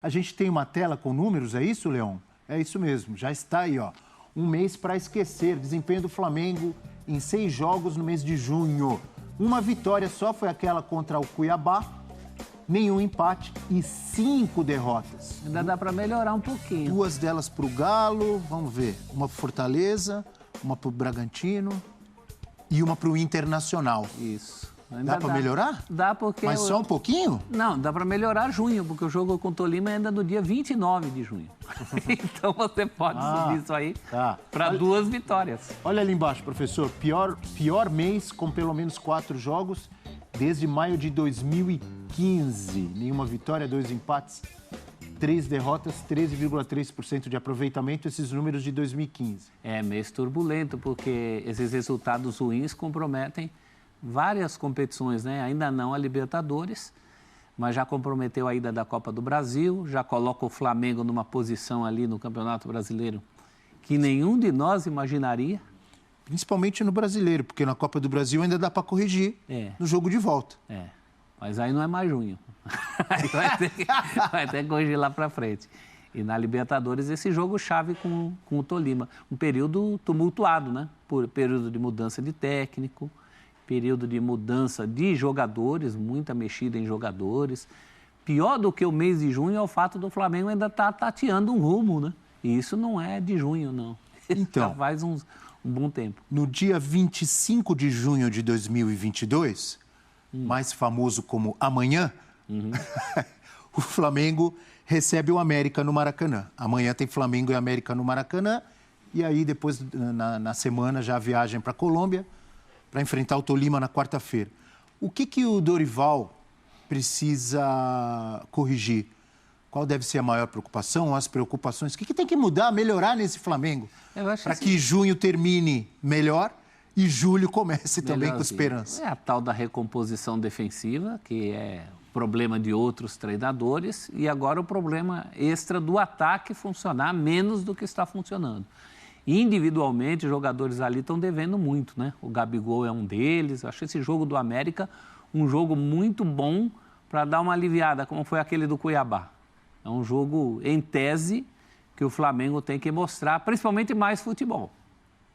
A gente tem uma tela com números, é isso, Leão? É isso mesmo, já está aí, ó. Um mês para esquecer. Desempenho do Flamengo em 6 jogos no mês de junho. Uma vitória só foi aquela contra o Cuiabá, nenhum empate e 5 derrotas. Ainda dá para melhorar um pouquinho. 2 delas para o Galo, vamos ver, uma para Fortaleza, uma para o Bragantino e uma para o Internacional. Isso. Dá para melhorar? Dá, porque... Mas só um pouquinho? Não, dá para melhorar junho, porque o jogo com o Tolima é ainda no dia 29 de junho. Então você pode subir isso aí para 2 vitórias. Olha ali embaixo, professor. Pior mês com pelo menos 4 jogos desde maio de 2015. Nenhuma vitória, 2 empates, 3 derrotas, 13,3% de aproveitamento, esses números de 2015. É mês turbulento, porque esses resultados ruins comprometem várias competições, né? Ainda não a Libertadores, mas já comprometeu a ida da Copa do Brasil, já coloca o Flamengo numa posição ali no Campeonato Brasileiro que nenhum de nós imaginaria. Principalmente no Brasileiro, porque na Copa do Brasil ainda dá para corrigir no jogo de volta. Mas aí não é mais junho. Aí vai ter que corrigir lá para frente. E na Libertadores, esse jogo chave com o Tolima. Um período tumultuado, né? Por período de mudança de técnico, período de mudança de jogadores, muita mexida em jogadores. Pior do que o mês de junho é o fato do Flamengo ainda estar tateando um rumo, né? E isso não é de junho, não. Então, já faz um bom tempo. No dia 25 de junho de 2022, mais famoso como amanhã, o Flamengo recebe o América no Maracanã. Amanhã tem Flamengo e América no Maracanã. E aí, depois, na semana, já a viagem para a Colômbia, para enfrentar o Tolima na quarta-feira. O que o Dorival precisa corrigir? Qual deve ser a maior preocupação, as preocupações? O que tem que mudar, melhorar nesse Flamengo? Para que junho termine melhor e julho comece também com esperança. É a tal da recomposição defensiva, que é problema de outros treinadores, e agora o problema extra do ataque funcionar menos do que está funcionando. Individualmente, os jogadores ali estão devendo muito, né? O Gabigol é um deles. Eu achei esse jogo do América um jogo muito bom para dar uma aliviada, como foi aquele do Cuiabá. É um jogo, em tese, que o Flamengo tem que mostrar, principalmente mais futebol.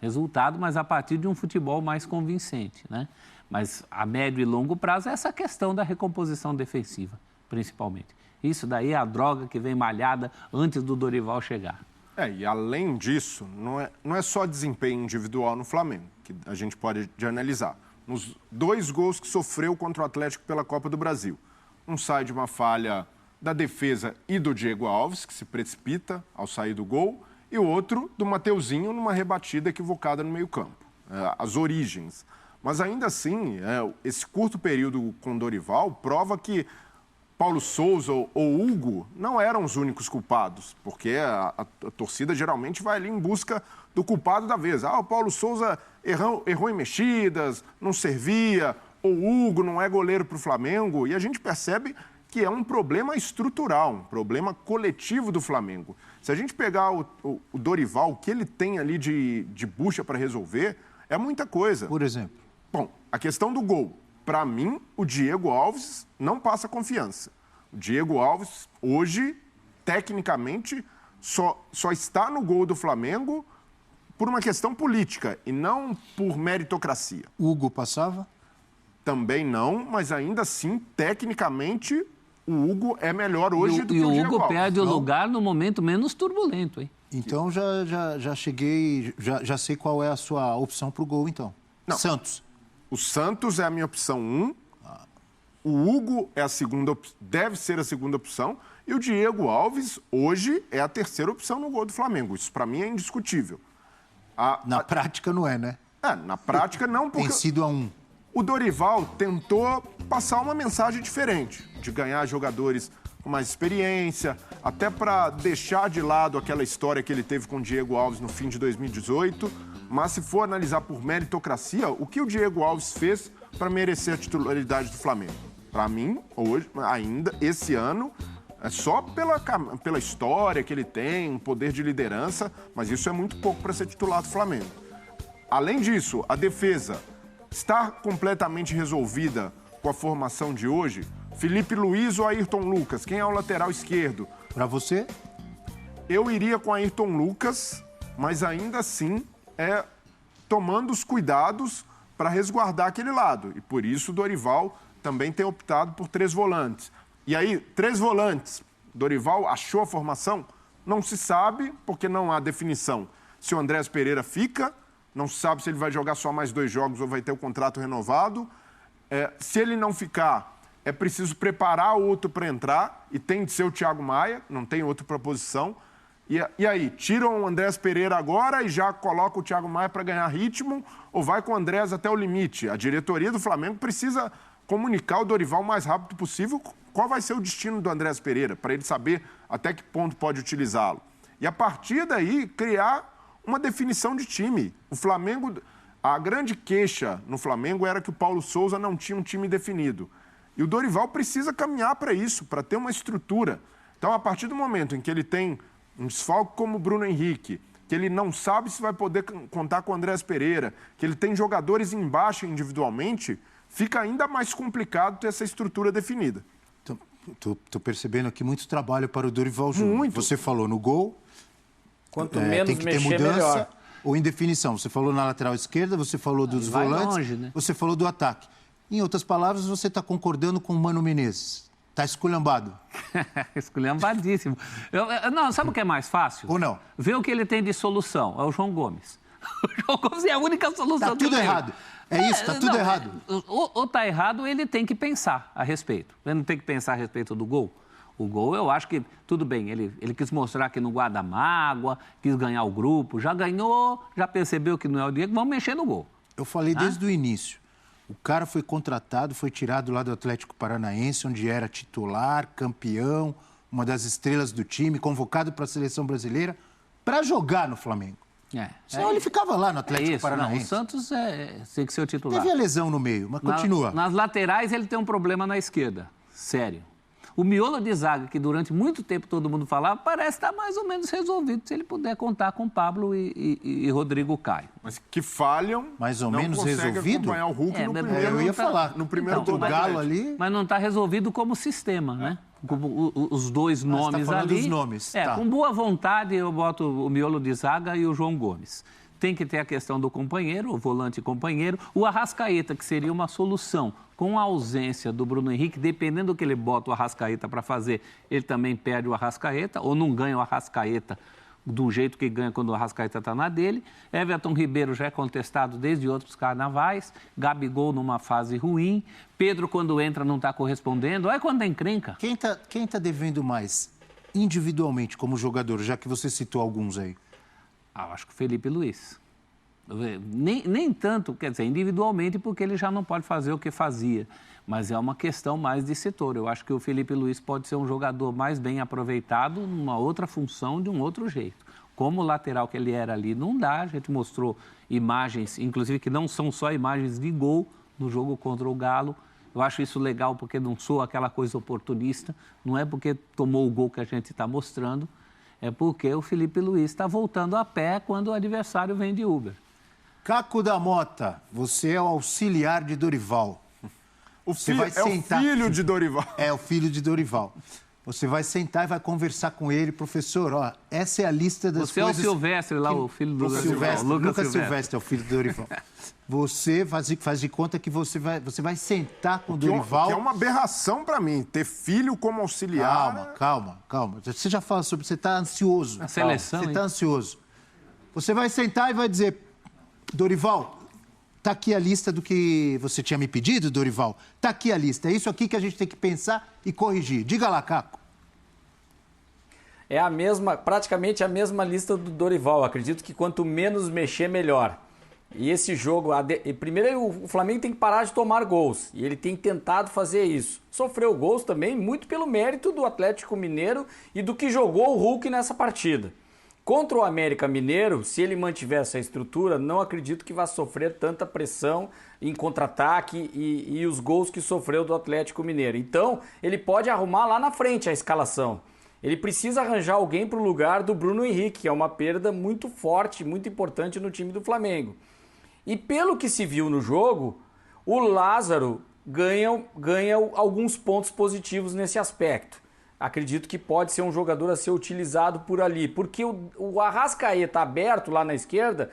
Resultado, mas a partir de um futebol mais convincente, né? Mas a médio e longo prazo é essa questão da recomposição defensiva, principalmente. Isso daí é a droga que vem malhada antes do Dorival chegar. E além disso, não é só desempenho individual no Flamengo, que a gente pode analisar. Nos 2 gols que sofreu contra o Atlético pela Copa do Brasil. Um sai de uma falha da defesa e do Diego Alves, que se precipita ao sair do gol, e o outro do Mateuzinho numa rebatida equivocada no meio-campo. As origens. Mas ainda assim, esse curto período com Dorival prova que Paulo Souza ou Hugo não eram os únicos culpados, porque a torcida geralmente vai ali em busca do culpado da vez. O Paulo Souza errou em mexidas, não servia, ou Hugo não é goleiro para o Flamengo, e a gente percebe que é um problema estrutural, um problema coletivo do Flamengo. Se a gente pegar o Dorival, o que ele tem ali de bucha para resolver, é muita coisa. Por exemplo? Bom, a questão do gol. Para mim, o Diego Alves não passa confiança. O Diego Alves, hoje, tecnicamente, só está no gol do Flamengo por uma questão política e não por meritocracia. Hugo passava? Também não, mas ainda assim, tecnicamente, o Hugo é melhor hoje do que o Diego Alves. E o Hugo perde o lugar no momento menos turbulento, hein? Então, já cheguei, já sei qual é a sua opção para o gol, então. Não. Santos. O Santos é a minha opção 1, o Hugo é deve ser a segunda opção, e o Diego Alves, hoje, é a terceira opção no gol do Flamengo. Isso, para mim, é indiscutível. Na prática, não é, né? Na prática, não, porque... Tem sido a 1. O Dorival tentou passar uma mensagem diferente, de ganhar jogadores com mais experiência, até para deixar de lado aquela história que ele teve com o Diego Alves no fim de 2018, mas se for analisar por meritocracia, o que o Diego Alves fez para merecer a titularidade do Flamengo? Para mim, hoje, ainda, esse ano, é só pela história que ele tem, um poder de liderança, mas isso é muito pouco para ser titular do Flamengo. Além disso, a defesa está completamente resolvida com a formação de hoje. Felipe Luiz ou Ayrton Lucas? Quem é o lateral esquerdo? Para você? Eu iria com Ayrton Lucas, mas ainda assim tomando os cuidados para resguardar aquele lado. E por isso o Dorival também tem optado por 3 volantes. E aí, 3 volantes. Dorival achou a formação? Não se sabe, porque não há definição. Se o Andrés Pereira fica, não se sabe se ele vai jogar só mais 2 jogos ou vai ter o contrato renovado. Se ele não ficar, é preciso preparar outro para entrar, e tem de ser o Thiago Maia, não tem outra proposição. E aí, tiram o Andrés Pereira agora e já coloca o Thiago Maia para ganhar ritmo, ou vai com o Andrés até o limite? A diretoria do Flamengo precisa comunicar ao Dorival o mais rápido possível qual vai ser o destino do Andrés Pereira, para ele saber até que ponto pode utilizá-lo. E a partir daí, criar uma definição de time. O Flamengo, a grande queixa no Flamengo era que o Paulo Souza não tinha um time definido. E o Dorival precisa caminhar para isso, para ter uma estrutura. Então, a partir do momento em que ele tem um desfalque como o Bruno Henrique, que ele não sabe se vai poder contar com o Andrés Pereira, que ele tem jogadores em baixa individualmente, fica ainda mais complicado ter essa estrutura definida. Estou percebendo aqui muito trabalho para o Dorival Júnior. Muito. Você falou no gol, Quanto menos tem que ter mexer, mudança melhor. ou indefinição. Você falou na lateral esquerda, você falou dos vai volantes, longe, né? você falou do ataque. Em outras palavras, você está concordando com o Mano Menezes. Está esculhambado. Esculhambadíssimo. Não, sabe o que é mais fácil? Ou não? Ver o que ele tem de solução. É o João Gomes. O João Gomes é a única solução Está que tudo tem. errado. É isso, está tudo errado. Ou está errado, ele tem que pensar a respeito. Ele não tem que pensar a respeito do gol. O gol, eu acho que, tudo bem, ele quis mostrar que não guarda mágoa, quis ganhar o grupo, já ganhou, já percebeu que não é o Diego, vamos mexer no gol. Eu falei desde o início. O cara foi contratado, foi tirado lá do Atlético Paranaense, onde era titular, campeão, uma das estrelas do time, convocado para a seleção brasileira, para jogar no Flamengo. Senão ele ficava lá no Atlético Paranaense. Não, o Santos tem que ser o titular. Teve a lesão no meio, mas continua. Nas laterais ele tem um problema na esquerda, sério. O miolo de zaga, que durante muito tempo todo mundo falava, parece estar mais ou menos resolvido se ele puder contar com Pablo e Rodrigo Caio. Mas que falham, Mais ou não menos consegue resolvido? acompanhar o Hulk no primeiro. Eu ia falar. No primeiro Então, gol o do Galo Atlético. ali... Mas não está resolvido como sistema, né? Como os dois nomes você tá falando ali. dos nomes, tá. Com boa vontade eu boto o miolo de zaga e o João Gomes. Tem que ter a questão do companheiro, o volante companheiro. O Arrascaeta, que seria uma solução, com a ausência do Bruno Henrique, dependendo do que ele bota o Arrascaeta para fazer, ele também perde o Arrascaeta, ou não ganha o Arrascaeta do jeito que ganha quando o Arrascaeta está na dele. Everton Ribeiro já é contestado desde outros carnavais. Gabigol numa fase ruim. Pedro, quando entra, não está correspondendo. Olha quando é encrenca. Quem tá devendo mais individualmente como jogador, já que você citou alguns aí? Eu acho que o Felipe Luiz. Nem tanto, quer dizer, individualmente, porque ele já não pode fazer o que fazia. Mas é uma questão mais de setor. Eu acho que o Felipe Luiz pode ser um jogador mais bem aproveitado numa outra função, de um outro jeito. Como lateral que ele era ali, não dá. A gente mostrou imagens, inclusive que não são só imagens de gol no jogo contra o Galo. Eu acho isso legal porque não sou aquela coisa oportunista. Não é porque tomou o gol que a gente está mostrando. É porque o Felipe Luiz está voltando a pé quando o adversário vem de Uber. Caco da Mota, você é o auxiliar de Dorival. O filho de Dorival. É o filho de Dorival. Você vai sentar e vai conversar com ele, professor, ó, essa é a lista das você coisas... Você é o Silvestre lá, o filho do Dorival. Lucas Silvestre é o filho do Dorival. Você faz de conta que você vai sentar com o Dorival... Que é uma aberração para mim, ter filho como auxiliar... Calma. Você já fala sobre... Você está ansioso. A seleção, Você está ansioso. Você vai sentar e vai dizer, Dorival, tá aqui a lista do que você tinha me pedido, Dorival. Tá aqui a lista. É isso aqui que a gente tem que pensar e corrigir. Diga lá, Caco. É praticamente a mesma lista do Dorival. Acredito que quanto menos mexer, melhor. E esse jogo, primeiro o Flamengo tem que parar de tomar gols. E ele tem tentado fazer isso. Sofreu gols também, muito pelo mérito do Atlético Mineiro e do que jogou o Hulk nessa partida. Contra o América Mineiro, se ele mantiver essa estrutura, não acredito que vá sofrer tanta pressão em contra-ataque e os gols que sofreu do Atlético Mineiro. Então, ele pode arrumar lá na frente a escalação. Ele precisa arranjar alguém para o lugar do Bruno Henrique, que é uma perda muito forte, muito importante no time do Flamengo. E pelo que se viu no jogo, o Lázaro ganha alguns pontos positivos nesse aspecto. acredito que pode ser um jogador a ser utilizado por ali. Porque o Arrascaeta aberto lá na esquerda,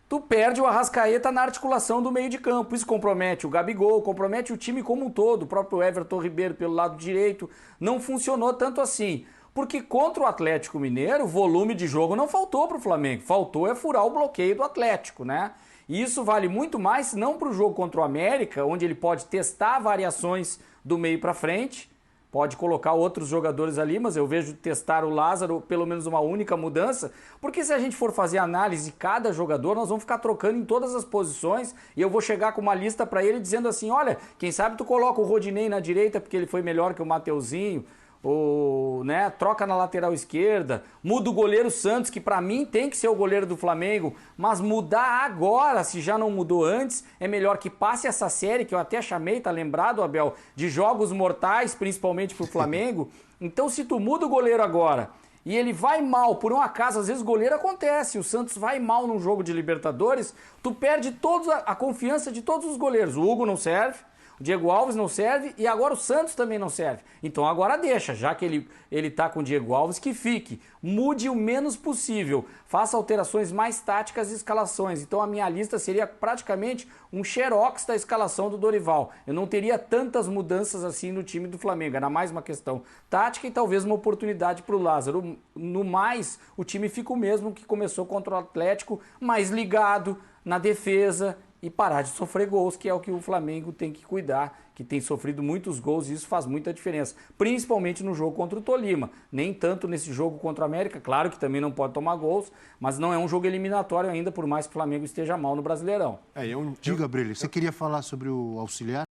tu perde o Arrascaeta na articulação do meio de campo. Isso compromete o Gabigol, compromete o time como um todo. O próprio Everton Ribeiro pelo lado direito não funcionou tanto assim. Porque contra o Atlético Mineiro, volume de jogo não faltou para o Flamengo. Faltou furar o bloqueio do Atlético, né? E isso vale muito mais, não para o jogo contra o América, onde ele pode testar variações do meio para frente, pode colocar outros jogadores ali, mas eu vejo testar o Lázaro pelo menos uma única mudança, porque se a gente for fazer análise de cada jogador, nós vamos ficar trocando em todas as posições e eu vou chegar com uma lista para ele dizendo assim, olha, quem sabe tu coloca o Rodinei na direita porque ele foi melhor que o Mateuzinho, ou, né, troca na lateral esquerda, muda o goleiro Santos, que para mim tem que ser o goleiro do Flamengo, mas mudar agora, se já não mudou antes, é melhor que passe essa série, que eu até chamei, tá lembrado, Abel, de jogos mortais, principalmente pro Flamengo. Então, se tu muda o goleiro agora e ele vai mal, por um acaso, às vezes goleiro acontece, o Santos vai mal num jogo de Libertadores, tu perde a confiança de todos os goleiros. O Hugo não serve, o Diego Alves não serve e agora o Santos também não serve. Então agora deixa, já que ele tá com o Diego Alves, que fique. Mude o menos possível. Faça alterações mais táticas e escalações. Então a minha lista seria praticamente um xerox da escalação do Dorival. Eu não teria tantas mudanças assim no time do Flamengo. Era mais uma questão tática e talvez uma oportunidade para o Lázaro. No mais, o time fica o mesmo que começou contra o Atlético, mais ligado na defesa e parar de sofrer gols, que é o que o Flamengo tem que cuidar, que tem sofrido muitos gols e isso faz muita diferença, principalmente no jogo contra o Tolima, nem tanto nesse jogo contra o América, claro que também não pode tomar gols, mas não é um jogo eliminatório ainda, por mais que o Flamengo esteja mal no Brasileirão. Diga, Brelli, você queria falar sobre o auxiliar?